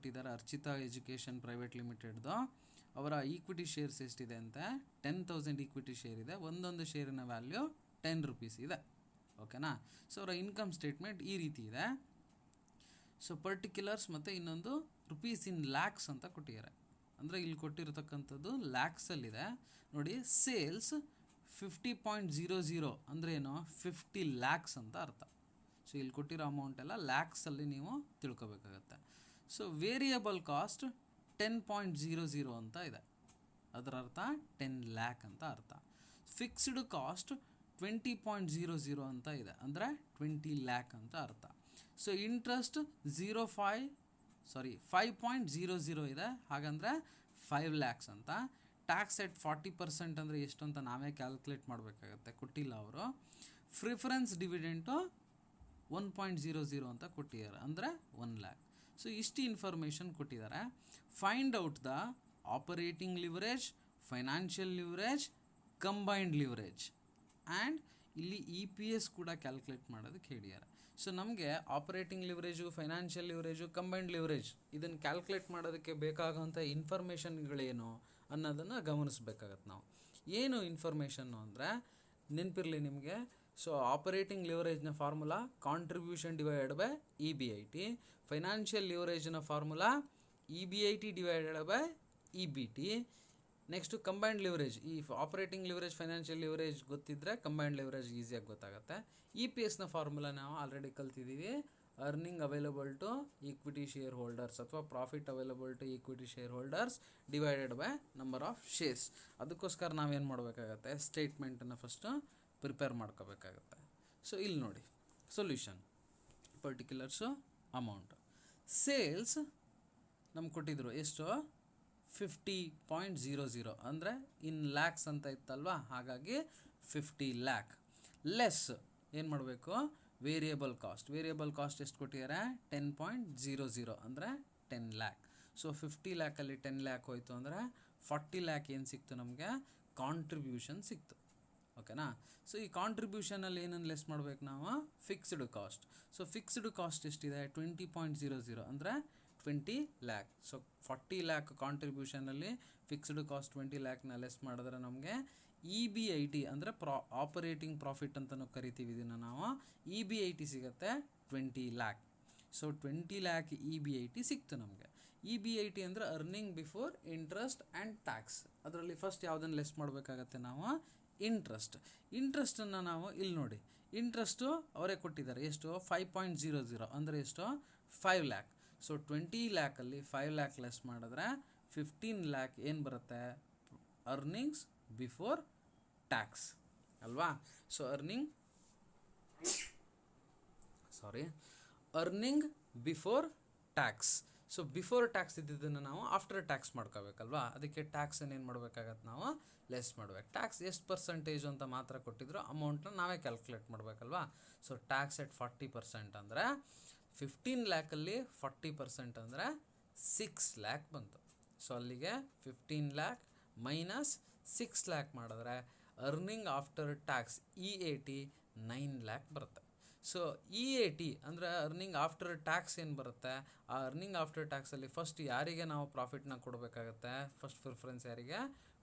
ಕೊಟ್ಟಿದ್ದಾರೆ Archita education private ಲಿಮಿಟೆಡ್ದು. ಅವರ equity shares ಎಷ್ಟಿದೆ ಅಂತ 10,000 ಈಕ್ವಿಟಿ ಶೇರ್ ಇದೆ. ಒಂದೊಂದು ಶೇರಿನ ವ್ಯಾಲ್ಯೂ 10 ರೂಪೀಸ್ ಇದೆ. ಓಕೆನಾ. ಸೊ ಅವರ ಇನ್ಕಮ್ ಸ್ಟೇಟ್ಮೆಂಟ್ ಈ ರೀತಿ ಇದೆ. ಸೊ ಪರ್ಟಿಕ್ಯುಲರ್ಸ್ ಮತ್ತು ಇನ್ನೊಂದು ರುಪೀಸ್ ಇನ್ ಲ್ಯಾಕ್ಸ್ ಅಂತ ಕೊಟ್ಟಿದ್ದಾರೆ. ಅಂದರೆ ಇಲ್ಲಿ ಕೊಟ್ಟಿರತಕ್ಕಂಥದ್ದು ಲ್ಯಾಕ್ಸಲ್ಲಿದೆ ನೋಡಿ. ಸೇಲ್ಸ್ 50.00 ಅಂದರೆ ಏನು, 50 ಲ್ಯಾಕ್ಸ್ ಅಂತ ಅರ್ಥ. ಸೊ ಇಲ್ಲಿ ಕೊಟ್ಟಿರೋ ಅಮೌಂಟ್ ಎಲ್ಲ ಲ್ಯಾಕ್ಸಲ್ಲಿ ನೀವು ತಿಳ್ಕೊಬೇಕಾಗತ್ತೆ. ಸೊ ವೇರಿಯಬಲ್ ಕಾಸ್ಟ್ 10.00 ಅಂತ ಇದೆ, ಅದರ ಅರ್ಥ 10 ಲ್ಯಾಕ್ ಅಂತ ಅರ್ಥ. ಫಿಕ್ಸ್ಡ್ ಕಾಸ್ಟ್ 20.00 ಅಂತ ಇದೆ, ಅಂದರೆ 20 ಲ್ಯಾಕ್ ಅಂತ ಅರ್ಥ. ಸೊ ಇಂಟ್ರೆಸ್ಟ್ 5.00 ಇದೆ, ಹಾಗಂದರೆ 5 ಲ್ಯಾಕ್ಸ್ ಅಂತ. ಟ್ಯಾಕ್ಸ್ ಎಟ್ 40% ಅಂದರೆ ಎಷ್ಟು ಅಂತ ನಾವೇ ಕ್ಯಾಲ್ಕುಲೇಟ್ ಮಾಡಬೇಕಾಗತ್ತೆ, ಕೊಟ್ಟಿಲ್ಲ ಅವರು. ಪ್ರಿಫರೆನ್ಸ್ ಡಿವಿಡೆಂಟು 1.00 ಅಂತ ಕೊಟ್ಟಿದ್ದಾರೆ, ಅಂದರೆ 1 ಲ್ಯಾಕ್. ಸೊ ಇಷ್ಟು ಇನ್ಫಾರ್ಮೇಷನ್ ಕೊಟ್ಟಿದ್ದಾರೆ. Find out the operating leverage, financial leverage, combined leverage and ಇಲ್ಲಿ EPS ಕೂಡ ಕ್ಯಾಲ್ಕುಲೇಟ್ ಮಾಡೋದಕ್ಕೆ ಹೇಳಿದ್ದಾರೆ. ಸೊ ನಮಗೆ operating leverage, financial leverage, combined leverage ಇದನ್ನು ಕ್ಯಾಲ್ಕುಲೇಟ್ ಮಾಡೋದಕ್ಕೆ ಬೇಕಾಗುವಂಥ ಇನ್ಫಾರ್ಮೇಷನ್ಗಳೇನು ಅನ್ನೋದನ್ನು ಗಮನಿಸ್ಬೇಕಾಗತ್ತೆ ನಾವು. ಏನು ಇನ್ಫಾರ್ಮೇಷನ್ನು ಅಂದರೆ ನೆನಪಿರಲಿ ನಿಮಗೆ. ಸೊ ಆಪರೇಟಿಂಗ್ ಲಿವರೇಜ್ನ formula contribution divided by EBIT, financial ಲಿವರೇಜ್ನ formula EBIT divided by EBT. Next combined leverage, ಈ ಆಪರೇಟಿಂಗ್ ಲಿವರೇಜ್, ಫೈನಾನ್ಷಿಯಲ್ ಲಿವರೇಜ್ ಗೊತ್ತಿದ್ದರೆ ಕಂಬೈನ್ಡ್ ಲಿವರೇಜ್ ಈಸಿಯಾಗಿ ಗೊತ್ತಾಗುತ್ತೆ. EPSನ ಫಾರ್ಮುಲಾ ನಾವು ಆಲ್ರೆಡಿ ಕಲ್ತಿದ್ದೀವಿ, earning available to equity shareholders ಅಥವಾ profit available to equity shareholders divided by number of shares. ಅದಕ್ಕೋಸ್ಕರ ನಾವೇನು ಮಾಡಬೇಕಾಗತ್ತೆ, ಸ್ಟೇಟ್ಮೆಂಟನ್ನು ಫಸ್ಟು ಪ್ರಿಪೇರ್ ಮಾಡ್ಕೋಬೇಕಾಗತ್ತೆ. ಸೊ ಇಲ್ಲಿ ನೋಡಿ ಸೊಲ್ಯೂಷನ್, ಪರ್ಟಿಕ್ಯುಲರ್ಸು, ಅಮೌಂಟ್. ಸೇಲ್ಸ್ ನಮ್ಗೆ ಕೊಟ್ಟಿದ್ರು ಎಷ್ಟು, 50.00 ಅಂದರೆ ಇನ್ ಲ್ಯಾಕ್ಸ್ ಅಂತ ಇತ್ತಲ್ವ, ಹಾಗಾಗಿ 50 ಲ್ಯಾಕ್. ಲೆಸ್ ಏನು ಮಾಡಬೇಕು, ವೇರಿಯಬಲ್ ಕಾಸ್ಟ್. ವೇರಿಯಬಲ್ ಕಾಸ್ಟ್ ಎಷ್ಟು ಕೊಟ್ಟಿದ್ದಾರೆ, 10.00 ಅಂದರೆ 10 ಲ್ಯಾಕ್. ಸೊ 50 ಲ್ಯಾಕಲ್ಲಿ 10 ಲ್ಯಾಕ್ ಹೋಯಿತು ಅಂದರೆ 40 ಲ್ಯಾಕ್ ಏನು ಸಿಕ್ತು ನಮಗೆ, ಕಾಂಟ್ರಿಬ್ಯೂಷನ್ ಸಿಕ್ತು. ಓಕೆನಾ. ಸೊ ಈ ಕಾಂಟ್ರಿಬ್ಯೂಷನಲ್ಲಿ ಏನನ್ನು ಲೆಸ್ ಮಾಡಬೇಕು ನಾವು, fixed cost. So fixed cost ಎಷ್ಟಿದೆ, 20.00 ಅಂದರೆ 20 ಲ್ಯಾಕ್. ಸೊ 40 ಲ್ಯಾಕ್ ಕಾಂಟ್ರಿಬ್ಯೂಷನಲ್ಲಿ ಫಿಕ್ಸ್ಡ್ ಕಾಸ್ಟ್ 20 ಲ್ಯಾಕ್ನ ಲೆಸ್ ಮಾಡಿದ್ರೆ ನಮಗೆ EBIT ಅಂದರೆ ಆಪರೇಟಿಂಗ್ ಪ್ರಾಫಿಟ್ ಅಂತಲೂ ಕರಿತೀವಿ ಇದನ್ನು ನಾವು. EBIT ಸಿಗುತ್ತೆ 20 ಲ್ಯಾಕ್. ಸೊ 20 ಲ್ಯಾಕ್ EBIT ಸಿಕ್ತು ನಮಗೆ. EBIT ಅಂದರೆ earning before interest and tax. ಅದರಲ್ಲಿ ಫಸ್ಟ್ ಯಾವುದನ್ನು ಲೆಸ್ ಮಾಡಬೇಕಾಗತ್ತೆ ನಾವು, ಇಂಟ್ರೆಸ್ಟ್. ಇಂಟ್ರೆಸ್ಟನ್ನು ನಾವು ಇಲ್ಲಿ ನೋಡಿ, ಇಂಟ್ರೆಸ್ಟು ಅವರೇ ಕೊಟ್ಟಿದ್ದಾರೆ ಎಷ್ಟು, 5.00 ಅಂದರೆ ಎಷ್ಟು, 5 ಲ್ಯಾಕ್. ಸೊ 20 ಲ್ಯಾಕಲ್ಲಿ 5 ಲ್ಯಾಕ್ ಲೆಸ್ ಮಾಡಿದ್ರೆ 15 ಲ್ಯಾಕ್ ಏನು ಬರುತ್ತೆ, ಅರ್ನಿಂಗ್ಸ್ ಬಿಫೋರ್ ಟ್ಯಾಕ್ಸ್ ಅಲ್ವಾ. So earning before tax. So before tax ಇದ್ದಿದ್ದನ್ನು ನಾವು ಆಫ್ಟರ್ ಟ್ಯಾಕ್ಸ್ ಮಾಡ್ಕೋಬೇಕಲ್ವಾ, ಅದಕ್ಕೆ ಟ್ಯಾಕ್ಸನ್ನು ಏನು ಮಾಡಬೇಕಾಗತ್ತೆ, ನಾವು ಲೆಸ್ ಮಾಡಬೇಕು. ಟ್ಯಾಕ್ಸ್ ಎಷ್ಟು ಪರ್ಸೆಂಟೇಜು ಅಂತ ಮಾತ್ರ ಕೊಟ್ಟಿದ್ರು, ಅಮೌಂಟ್ನ ನಾವೇ ಕ್ಯಾಲ್ಕುಲೇಟ್ ಮಾಡಬೇಕಲ್ವಾ. ಸೊ ಟ್ಯಾಕ್ಸ್ ಎಟ್ 40% ಅಂದರೆ 15 ಲ್ಯಾಕಲ್ಲಿ 40% ಅಂದರೆ 6 ಲ್ಯಾಕ್ ಬಂತು. ಸೊ ಅಲ್ಲಿಗೆ 15 ಲ್ಯಾಕ್ ಮೈನಸ್ 6 ಲ್ಯಾಕ್ ಮಾಡಿದ್ರೆ earning after tax EAT 9 lac ಬರುತ್ತೆ. ಸೊ EAT ಅಂದರೆ ಅರ್ನಿಂಗ್ ಆಫ್ಟರ್ ಟ್ಯಾಕ್ಸ್ ಏನು ಬರುತ್ತೆ, ಆ ಅರ್ನಿಂಗ್ ಆಫ್ಟರ್ ಟ್ಯಾಕ್ಸಲ್ಲಿ ಫಸ್ಟ್ ಯಾರಿಗೆ ನಾವು ಪ್ರಾಫಿಟ್ನ ಕೊಡಬೇಕಾಗತ್ತೆ, ಫಸ್ಟ್ ಪ್ರಿಫರೆನ್ಸ್ ಯಾರಿಗೆ,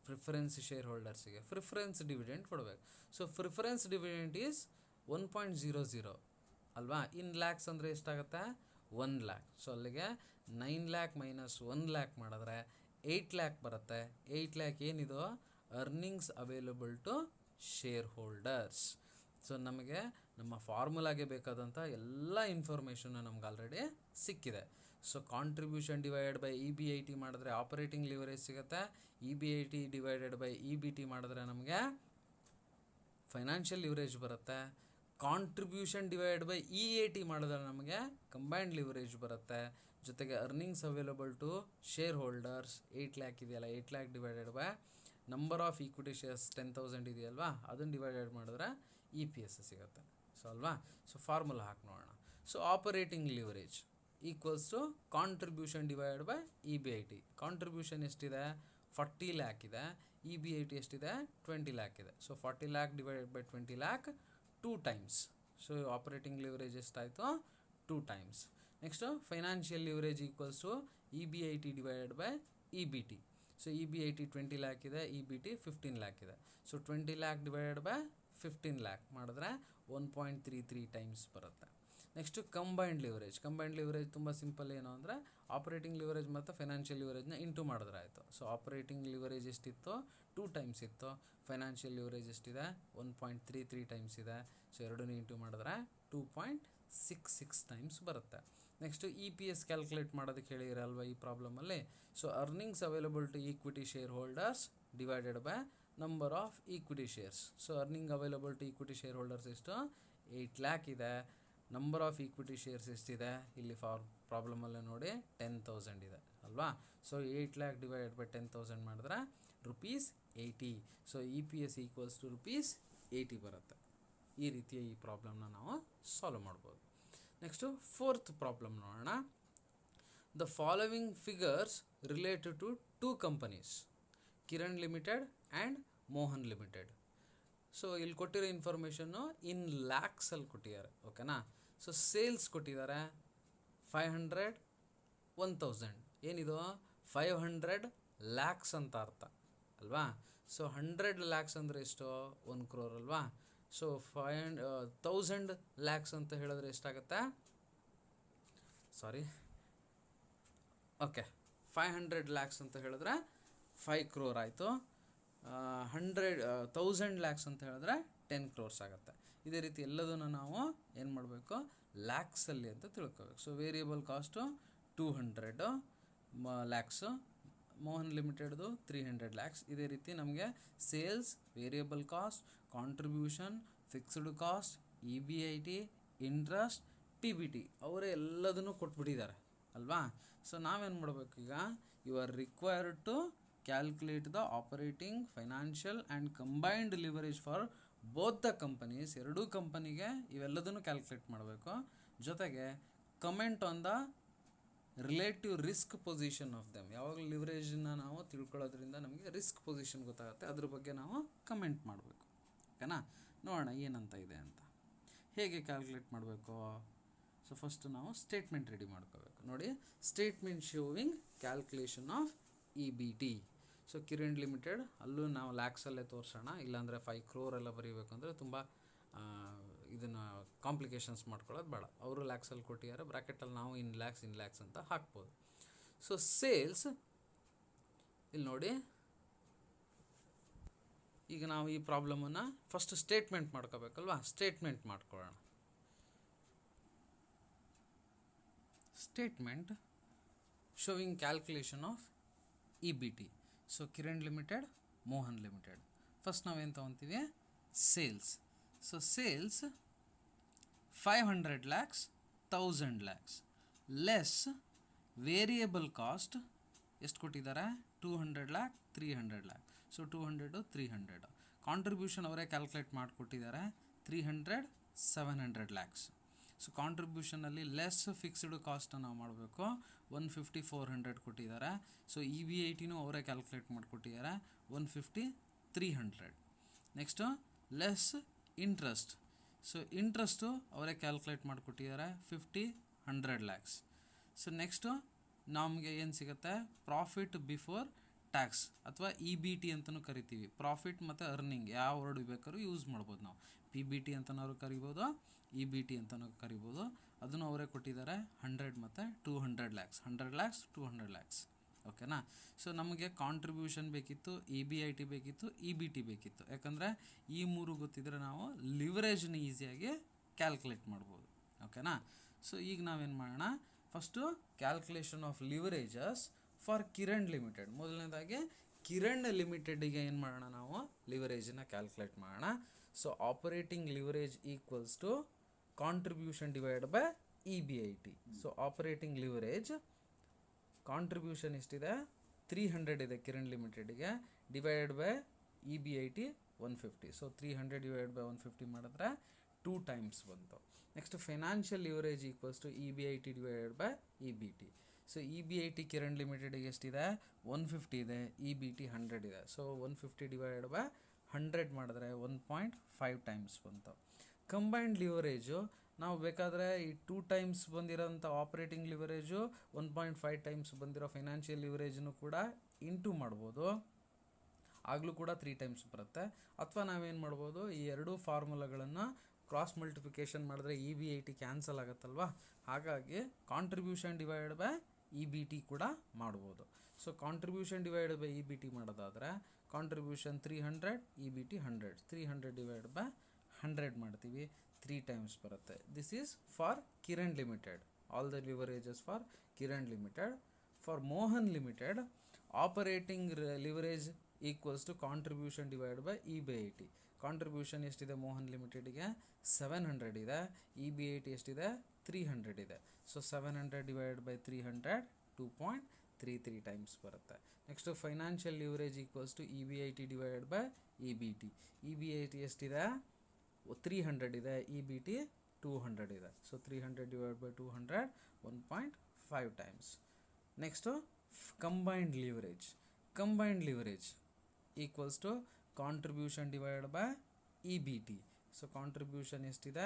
ಪ್ರಿಫರೆನ್ಸ್ ಶೇರ್ ಹೋಲ್ಡರ್ಸಿಗೆ ಪ್ರಿಫರೆನ್ಸ್ ಡಿವಿಡೆಂಟ್ ಕೊಡಬೇಕು. ಸೊ ಪ್ರಿಫರೆನ್ಸ್ ಡಿವಿಡೆಂಟ್ ಈಸ್ 1.00 ಅಲ್ವಾ. ಇನ್ ಲ್ಯಾಕ್ಸ್ ಅಂದರೆ ಎಷ್ಟಾಗುತ್ತೆ, 1 ಲ್ಯಾಕ್. ಸೊ ಅಲ್ಲಿಗೆ 9 ಲ್ಯಾಕ್ ಮೈನಸ್ 1 ಲ್ಯಾಕ್ ಮಾಡಿದ್ರೆ 8 ಲ್ಯಾಕ್ ಬರುತ್ತೆ. 8 ಲ್ಯಾಕ್ ಏನಿದು, earnings available to shareholders. So ನಮಗೆ ನಮ್ಮ ಫಾರ್ಮುಲಾಗೆ ಬೇಕಾದಂಥ ಎಲ್ಲ ಇನ್ಫಾರ್ಮೇಷನ್ನು ನಮ್ಗೆ ಆಲ್ರೆಡಿ ಸಿಕ್ಕಿದೆ. So contribution divided by EBIT ಮಾಡಿದ್ರೆ ಆಪರೇಟಿಂಗ್ ಲಿವರೇಜ್ ಸಿಗುತ್ತೆ. EBIT ಡಿವೈಡೆಡ್ ಬೈ EBT ಮಾಡಿದ್ರೆ ನಮಗೆ ಫೈನಾನ್ಷಿಯಲ್ ಲಿವರೇಜ್ ಬರುತ್ತೆ. ಕಾಂಟ್ರಿಬ್ಯೂಷನ್ ಡಿವೈಡ್ ಬೈ EAT ಮಾಡಿದ್ರೆ ನಮಗೆ ಕಂಬೈನ್ಡ್ ಲಿವರೇಜ್ ಬರುತ್ತೆ. ಜೊತೆಗೆ earnings available to shareholders 8 lakh ಇದೆಯಲ್ಲ, 8 lakh divided by number of equity shares 10,000 ಇದೆಯಲ್ವಾ, ಅದನ್ನು ಡಿವೈಡೆಡ್ ಮಾಡಿದ್ರೆ EPS ಸಿಗುತ್ತೆ. ಸೊ ಅಲ್ವಾ. ಸೊ ಫಾರ್ಮುಲಾ ಹಾಕಿ ನೋಡೋಣ. So operating leverage equals to contribution divide by EBIT. Contribution ಎಷ್ಟಿದೆ, 40 ಲ್ಯಾಕ್ ಇದೆ. EBIT ಎಷ್ಟಿದೆ, 20 ಲ್ಯಾಕ್ ಇದೆ. So 40 lakh divided by 20 lakh 2 times. So operating leverage ಎಷ್ಟಾಯಿತು, 2 times. Next financial leverage equals to EBIT divided by EBT. So EBIT 20 lakh ಇದೆ, EBT 15 lakh ಇದೆ. So 20 lakh divided by 15 lakh ಮಾಡಿದ್ರೆ 1.33 times ಬರುತ್ತೆ. Next combined leverage. Combined leverage ತುಂಬ simple, ಏನು ಅಂದರೆ operating leverage ಮತ್ತು financial ಲಿವರೇಜ್ನ into ಮಾಡಿದ್ರೆ ಆಯಿತು. ಸೊ ಆಪರೇಟಿಂಗ್ ಲಿವರೇಜ್ ಎಷ್ಟಿತ್ತು, 2 ಟೈಮ್ಸ್ ಇತ್ತು. ಫೈನಾನ್ಷಿಯಲ್ ಲಿವರೇಜ್ ಎಷ್ಟಿದೆ, 1.33 ಟೈಮ್ಸ್ ಇದೆ. ಸೊ ಎರಡನ್ನೂ ಇಂಟು ಮಾಡಿದ್ರೆ 2.66 ಟೈಮ್ಸ್ ಬರುತ್ತೆ. ನೆಕ್ಸ್ಟು EPS ಕ್ಯಾಲ್ಕುಲೇಟ್ ಮಾಡೋದಕ್ಕೆ ಹೇಳಿರಲ್ವ ಈ ಪ್ರಾಬ್ಲಮಲ್ಲಿ. So earnings available to equity shareholders divided by number of equity shares. So earning available to equity shareholders ಎಷ್ಟು, 8 lakh ಇದೆ. ನಂಬರ್ ಆಫ್ ಈಕ್ವಿಟಿ ಶೇರ್ಸ್ ಎಷ್ಟಿದೆ, ಇಲ್ಲಿ ಪ್ರಾಬ್ಲಮಲ್ಲೇ ನೋಡಿ 10,000 ಇದೆ ಅಲ್ವಾ. ಸೊ 8 lakh ಡಿವೈಡೆಡ್ ಬೈ 10,000 ಮಾಡಿದ್ರೆ ₹80. ಸೊ EPS ಈಕ್ವಲ್ಸ್ ಟು ₹80 ಬರುತ್ತೆ. ಈ ರೀತಿಯ ಈ ಪ್ರಾಬ್ಲಮ್ನ ನಾವು ಸಾಲ್ವ್ ಮಾಡ್ಬೋದು. ನೆಕ್ಸ್ಟು 4th ಪ್ರಾಬ್ಲಮ್ ನೋಡೋಣ. The following figures related to 2 companies, Kiran limited and Mohan limited. So ಇಲ್ಲಿ ಕೊಟ್ಟಿರೋ ಇನ್ಫಾರ್ಮೇಷನ್ನು ಇನ್ ಲ್ಯಾಕ್ಸಲ್ಲಿ ಕೊಟ್ಟಿದ್ದಾರೆ, ಓಕೆನಾ. ಸೊ ಸೇಲ್ಸ್ ಕೊಟ್ಟಿದ್ದಾರೆ 500, 1000. ಏನಿದು 500 lakhs ಅಂತ ಅರ್ಥ ಅಲ್ವಾ. ಸೊ 100 lakhs ಅಂದರೆ ಎಷ್ಟು, 1 crore ಅಲ್ವಾ. ಸೊ 1000 lakhs ಅಂತ ಹೇಳಿದ್ರೆ ಎಷ್ಟಾಗುತ್ತೆ, ಸಾರಿ ಓಕೆ 500 lakhs ಅಂತ ಹೇಳಿದ್ರೆ 5 crore ಆಯಿತು. 1000 lakhs ಅಂತ ಹೇಳಿದ್ರೆ 10 crores ಆಗುತ್ತೆ. ಇದೇ ರೀತಿ ಎಲ್ಲದನ್ನು ನಾವು ಏನು ಮಾಡಬೇಕು, ಲ್ಯಾಕ್ಸಲ್ಲಿ ಅಂತ ತಿಳ್ಕೋಬೇಕು. So variable cost 200 lakhs, Mohan ಲಿಮಿಟೆಡ್ದು 300 lakhs. ಇದೇ ರೀತಿ ನಮಗೆ sales, variable cost, contribution, fixed cost, EBIT, interest, PBT ಅವರೇ ಎಲ್ಲದನ್ನು ಕೊಟ್ಬಿಟ್ಟಿದ್ದಾರೆ ಅಲ್ವಾ. ಸೊ ನಾವೇನು ಮಾಡಬೇಕು ಈಗ, you are required to calculate the operating, financial and combined leverage for both the companies. ಎರಡೂ ಕಂಪನಿಗೆ ಇವೆಲ್ಲದನ್ನು ಕ್ಯಾಲ್ಕುಲೇಟ್ ಮಾಡಬೇಕು. ಜೊತೆಗೆ comment on the relative risk position of them. ಯಾವಾಗಲೂ ಲಿವರೇಜನ್ನ ನಾವು ತಿಳ್ಕೊಳ್ಳೋದ್ರಿಂದ ನಮಗೆ ರಿಸ್ಕ್ ಪೊಸಿಷನ್ ಗೊತ್ತಾಗುತ್ತೆ, ಅದ್ರ ಬಗ್ಗೆ ನಾವು ಕಮೆಂಟ್ ಮಾಡಬೇಕು, ಓಕೆನಾ. ನೋಡೋಣ ಏನಂತ ಇದೆ ಅಂತ. ಹೇಗೆ ಕ್ಯಾಲ್ಕುಲೇಟ್ ಮಾಡಬೇಕು. ಸೊ ಫಸ್ಟ್ ನಾವು ಸ್ಟೇಟ್ಮೆಂಟ್ ರೆಡಿ ಮಾಡ್ಕೋಬೇಕು. ನೋಡಿ, statement showing calculation of EBT. So Kiran limited ಅಲ್ಲೂ ನಾವು ಲ್ಯಾಕ್ಸಲ್ಲೇ ತೋರಿಸೋಣ, ಇಲ್ಲಾಂದರೆ 5 crore ಎಲ್ಲ ಬರೀಬೇಕು ಅಂದರೆ ತುಂಬ ಇದನ್ನು ಕಾಂಪ್ಲಿಕೇಶನ್ಸ್ ಮಾಡ್ಕೊಳ್ಳೋದು ಬೇಡ. ಅವರು ಲ್ಯಾಕ್ಸಲ್ಲಿ ಕೊಟ್ಟಿದ್ದಾರೆ, ಬ್ರ್ಯಾಕೆಟಲ್ಲಿ ನಾವು ಇನ್ ಲ್ಯಾಕ್ಸ್ ಅಂತ ಹಾಕ್ಬೋದು. ಸೊ ಸೇಲ್ಸ್ ಇಲ್ಲಿ ನೋಡಿ, ಈಗ ನಾವು ಈ ಪ್ರಾಬ್ಲಮನ್ನು ಫಸ್ಟ್ ಸ್ಟೇಟ್ಮೆಂಟ್ ಮಾಡ್ಕೋಬೇಕಲ್ವಾ. ಸ್ಟೇಟ್ಮೆಂಟ್ ಮಾಡ್ಕೊಳ್ಳೋಣ. Statement showing calculation of EBT. So Kiran limited, Mohan limited. First ನಾವೇನು ತೊಗೊತೀವಿ, sales. So sales 500 lakhs, 1000 lakhs less variable cost ಎಷ್ಟು ಕೊಟ್ಟಿದ್ದಾರೆ, 200 lakh, 300 lakh. ಸೊ 200, 300. ಕಾಂಟ್ರಿಬ್ಯೂಷನ್ ಅವರೇ ಕ್ಯಾಲ್ಕುಲೇಟ್ ಮಾಡಿಕೊಟ್ಟಿದ್ದಾರೆ, 300, 700 lakhs. ಸೊ ಕಾಂಟ್ರಿಬ್ಯೂಷನಲ್ಲಿ ಲೆಸ್ ಫಿಕ್ಸ್ಡ್ ಕಾಸ್ಟನ್ನು ನಾವು ಮಾಡಬೇಕು, 150, 400 ಕೊಟ್ಟಿದ್ದಾರೆ. ಸೊ EBITನೂ ಅವರೇ ಕ್ಯಾಲ್ಕುಲೇಟ್ ಮಾಡಿಕೊಟ್ಟಿದ್ದಾರೆ, 150, 300. Next less interest. So interest ಅವರೇ ಕ್ಯಾಲ್ಕುಲೇಟ್ ಮಾಡಿಕೊಟ್ಟಿದ್ದಾರೆ, 50, 100 lakhs. ಸೊ ನೆಕ್ಸ್ಟು ನಮಗೆ ಏನು ಸಿಗುತ್ತೆ, ಪ್ರಾಫಿಟ್ ಬಿಫೋರ್ ಟ್ಯಾಕ್ಸ್ ಅಥವಾ EBT ಅಂತಲೂ ಕರಿತೀವಿ. ಪ್ರಾಫಿಟ್ ಮತ್ತು ಅರ್ನಿಂಗ್ ಯಾವ ವರ್ಡ್ ಬೇಕಾದ್ರೂ ಯೂಸ್ ಮಾಡ್ಬೋದು ನಾವು. PBT ಅಂತನಾದ್ರು ಕರಿಬೋದು, EBT ಅಂತಲೂ ಕರಿಬೋದು. ಅದನ್ನು ಅವರೇ ಕೊಟ್ಟಿದ್ದಾರೆ, 100 ಮತ್ತು 200 lakhs. 100 lakhs, 200 lakhs, ಓಕೆನಾ. ಸೊ ನಮಗೆ ಕಾಂಟ್ರಿಬ್ಯೂಷನ್ ಬೇಕಿತ್ತು, EBIT ಬೇಕಿತ್ತು, EBT ಬೇಕಿತ್ತು. ಯಾಕಂದರೆ ಈ 3 ಗೊತ್ತಿದ್ರೆ ನಾವು ಲಿವರೇಜ್ನ ಈಸಿಯಾಗಿ ಕ್ಯಾಲ್ಕುಲೇಟ್ ಮಾಡ್ಬೋದು, ಓಕೆನಾ. ಸೊ ಈಗ ನಾವೇನು ಮಾಡೋಣ, first calculation of leverages for Kiran limited. ಮೊದಲನೇದಾಗಿ ಕಿರಣ್ ಲಿಮಿಟೆಡ್ಗೆ ಏನು ಮಾಡೋಣ, ನಾವು ಲಿವರೇಜನ್ನ ಕ್ಯಾಲ್ಕುಲೇಟ್ ಮಾಡೋಣ. So operating leverage equals to contribution divide by EBIT. So operating leverage contribution ಎಷ್ಟಿದೆ, 300 ಇದೆ ಕಿರಣ್ ಲಿಮಿಟೆಡ್ಗೆ, divided by EBIT 150. So 300 divide by 150 ಮಾಡಿದ್ರೆ 2 times ಬಂತು. Next financial leverage equals to EBIT divided by EBT. So EBIT Kiran ಲಿಮಿಟೆಡ್ಗೆ ಎಷ್ಟಿದೆ, 150 ಇದೆ, EBT 100 ಇದೆ. So 150 divided by 100 ಮಾಡಿದ್ರೆ 1.5 times ಬಂತು. ಕಂಬೈನ್ಡ್ ಲಿವರೇಜು ನಾವು ಬೇಕಾದರೆ ಈ 2 ಟೈಮ್ಸ್ ಬಂದಿರೋಂಥ ಆಪ್ರೇಟಿಂಗ್ ಲಿವರೇಜು 1.5 ಟೈಮ್ಸ್ ಬಂದಿರೋ ಫೈನಾನ್ಷಿಯಲ್ ಲಿವರೇಜ್ನು ಕೂಡ ಇಂಟು ಮಾಡ್ಬೋದು, ಆಗಲೂ ಕೂಡ 3 ಟೈಮ್ಸ್ ಬರುತ್ತೆ. ಅಥವಾ ನಾವೇನು ಮಾಡ್ಬೋದು, ಈ ಎರಡೂ ಫಾರ್ಮುಲಾಗಳನ್ನು ಕ್ರಾಸ್ ಮಲ್ಟಿಪ್ಲಿಕೇಶನ್ ಮಾಡಿದ್ರೆ EBIT ಕ್ಯಾನ್ಸಲ್ ಆಗುತ್ತಲ್ವ, ಹಾಗಾಗಿ ಕಾಂಟ್ರಿಬ್ಯೂಷನ್ ಡಿವೈಡೆಡ್ ಬೈ EBT ಕೂಡ ಮಾಡ್ಬೋದು. So contribution divided by EBT ಮಾಡೋದಾದರೆ ಕಾಂಟ್ರಿಬ್ಯೂಷನ್ 300, EBT 100, 300 ಡಿವೈಡ್ ಬೈ 100 ಮಾಡ್ತೀವಿ, 3 ಟೈಮ್ಸ್ ಬರುತ್ತೆ. This is for Kiran limited, all the leverages for Kiran limited. For Mohan limited operating leverage equals to contribution divide by EBIT. Contribution ಎಷ್ಟಿದೆ ಮೋಹನ್ ಲಿಮಿಟೆಡ್ಗೆ 700 ಇದೆ, EBIT ಎಷ್ಟಿದೆ 300 ಇದೆ. So 700 divide by 300 2.33 times ಬರುತ್ತೆ. Next financial leverage equals to EBIT divided by EBT. EBIT ಎಷ್ಟಿದೆ 300 ಇದೆ, EBT 200 ಇದೆ. So 300 divide by 200 1.5 times. Next combined leverage. Combined leverage equals to contribution divide by EBT. So contribution ಎಷ್ಟಿದೆ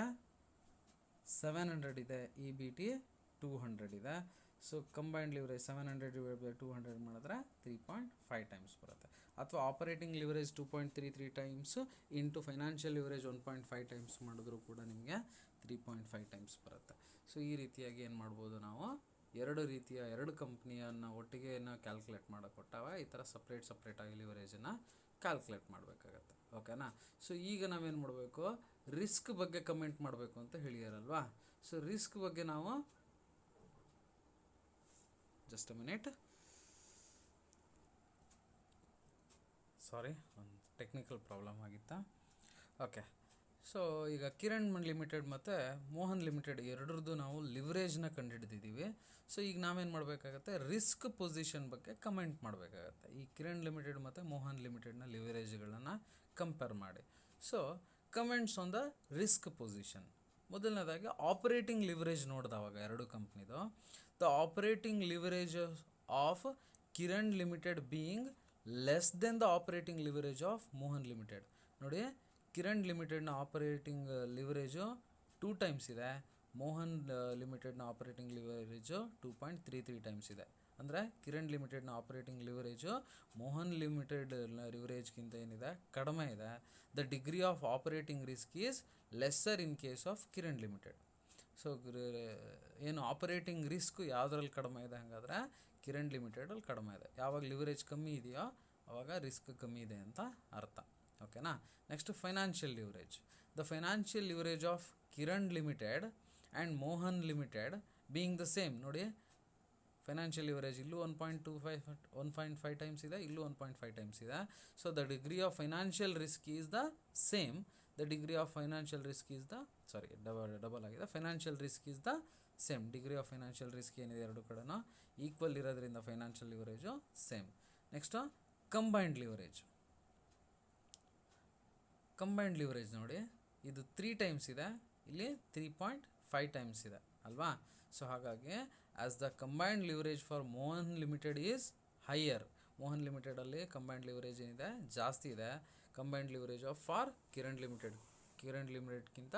700 ಇದೆ, EBT 200 ಇದೆ. So combined leverage 700 divide by 200 ಮಾಡಿದ್ರೆ 3.5 times ಬರುತ್ತೆ. ಅಥವಾ operating leverage 2.33 times into financial leverage 1.5 times ಮಾಡಿದ್ರೂ ಕೂಡ ನಿಮಗೆ 3.5 times ಬರುತ್ತೆ. ಸೊ ಈ ರೀತಿಯಾಗಿ ಏನು ಮಾಡ್ಬೋದು, ನಾವು ಎರಡು ಕಂಪ್ನಿಯನ್ನು ಒಟ್ಟಿಗೆ ಕ್ಯಾಲ್ಕುಲೇಟ್ ಮಾಡೋಕ್ಕೊಟ್ಟಾಗ ಈ ಥರ ಸಪ್ರೇಟಾಗಿ ಲಿವರೇಜನ್ನು ಕ್ಯಾಲ್ಕುಲೇಟ್ ಮಾಡಬೇಕಾಗತ್ತೆ. ಓಕೆನಾ? ಸೊ ಈಗ ನಾವೇನು ಮಾಡಬೇಕು, ರಿಸ್ಕ್ ಬಗ್ಗೆ ಕಮೆಂಟ್ ಮಾಡಬೇಕು ಅಂತ ಹೇಳಿದಾರಲ್ವಾ. ಸೊ ರಿಸ್ಕ್ ಬಗ್ಗೆ ನಾವು ಜಸ್ಟ್ ಅ ಮಿನಿಟ್, ಸಾರಿ ಒಂದು ಟೆಕ್ನಿಕಲ್ ಪ್ರಾಬ್ಲಮ್ ಆಗಿತ್ತಾ. ಓಕೆ, ಸೊ ಈಗ ಕಿರಣ್ ಲಿಮಿಟೆಡ್ ಮತ್ತು ಮೋಹನ್ ಲಿಮಿಟೆಡ್ ಎರಡರದ್ದು ನಾವು ಲಿವರೇಜ್ನ ಕಂಡುಹಿಡಿದಿದ್ದೀವಿ. ಸೊ ಈಗ ನಾವೇನು ಮಾಡಬೇಕಾಗತ್ತೆ, ರಿಸ್ಕ್ ಪೊಸಿಷನ್ ಬಗ್ಗೆ ಕಮೆಂಟ್ ಮಾಡಬೇಕಾಗತ್ತೆ. ಈ ಕಿರಣ್ ಲಿಮಿಟೆಡ್ ಮತ್ತು ಮೋಹನ್ ಲಿಮಿಟೆಡ್ನ ಲಿವರೇಜ್ಗಳನ್ನು ಕಂಪೇರ್ ಮಾಡಿ. So comments on the risk position. ಮೊದಲನೇದಾಗಿ ಆಪರೇಟಿಂಗ್ ಲಿವರೇಜ್ ನೋಡಿದವಾಗ ಎರಡು ಕಂಪ್ನಿದು, the operating leverage of Kiran limited being less than the operating leverage of Mohan limited. ನೋಡಿ, ಕಿರಣ್ ಲಿಮಿಟೆಡ್ನ ಆಪರೇಟಿಂಗ್ ಲಿವರೇಜು 2 ಟೈಮ್ಸ್ ಇದೆ, ಮೋಹನ್ ಲಿಮಿಟೆಡ್ನ ಆಪರೇಟಿಂಗ್ ಲಿವರೇಜು 2.33 ಟೈಮ್ಸ್ ಇದೆ. ಅಂದರೆ ಕಿರಣ್ ಲಿಮಿಟೆಡ್ನ ಆಪರೇಟಿಂಗ್ ಲಿವರೇಜು ಮೋಹನ್ ಲಿಮಿಟೆಡ್ ಲಿವರೇಜ್ಗಿಂತ ಏನಿದೆ ಕಡಿಮೆ ಇದೆ. The degree of operating risk is lesser in case of Kiran limited. So ಏನು ಆಪರೇಟಿಂಗ್ ರಿಸ್ಕ್ ಯಾವುದ್ರಲ್ಲಿ ಕಡಿಮೆ ಇದೆ, ಹಾಗಾದರೆ ಕಿರಣ್ ಲಿಮಿಟೆಡಲ್ಲಿ ಕಡಿಮೆ ಇದೆ. ಯಾವಾಗ ಲಿವರೇಜ್ ಕಮ್ಮಿ ಇದೆಯೋ ಆವಾಗ ರಿಸ್ಕ್ ಕಮ್ಮಿ ಇದೆ ಅಂತ ಅರ್ಥ. ಓಕೆನಾ? Next financial leverage. The financial leverage of Kiran limited and Mohan limited being the same. ನೋಡಿ, ಫೈನಾನ್ಷಿಯಲ್ ಲಿವರೇಜ್ ಇಲ್ಲೂ 1.5 ಟೈಮ್ಸ್ ಇದೆ, ಇಲ್ಲೂ 1.5 ಟೈಮ್ಸ್ ಇದೆ. So the degree of financial risk is the same. The degree of financial risk is the double ಆಗಿದೆ. Financial risk is the same. Degree of financial risk ಏನಿದೆ ಎರಡು ಕಡೆನೂ equal ಇರೋದ್ರಿಂದ financial leverage same. Next combined leverage. Combined leverage ನೋಡಿ, ಇದು 3 times ಇದೆ, ಇಲ್ಲಿ 3.5 times ಇದೆ ಅಲ್ವಾ. ಸೊ ಹಾಗಾಗಿ as the combined leverage for Mohan limited is higher. Mohan ಲಿಮಿಟೆಡಲ್ಲಿ ಕಂಬೈನ್ಡ್ ಲಿವರೇಜ್ ಏನಿದೆ ಜಾಸ್ತಿ ಇದೆ. Combined leverage of for Kiran ಲಿಮಿಟೆಡ್ಗಿಂತ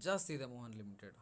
ಜಾಸ್ತಿ ಇದೆ ಮೋಹನ್ ಲಿಮಿಟೆಡ್.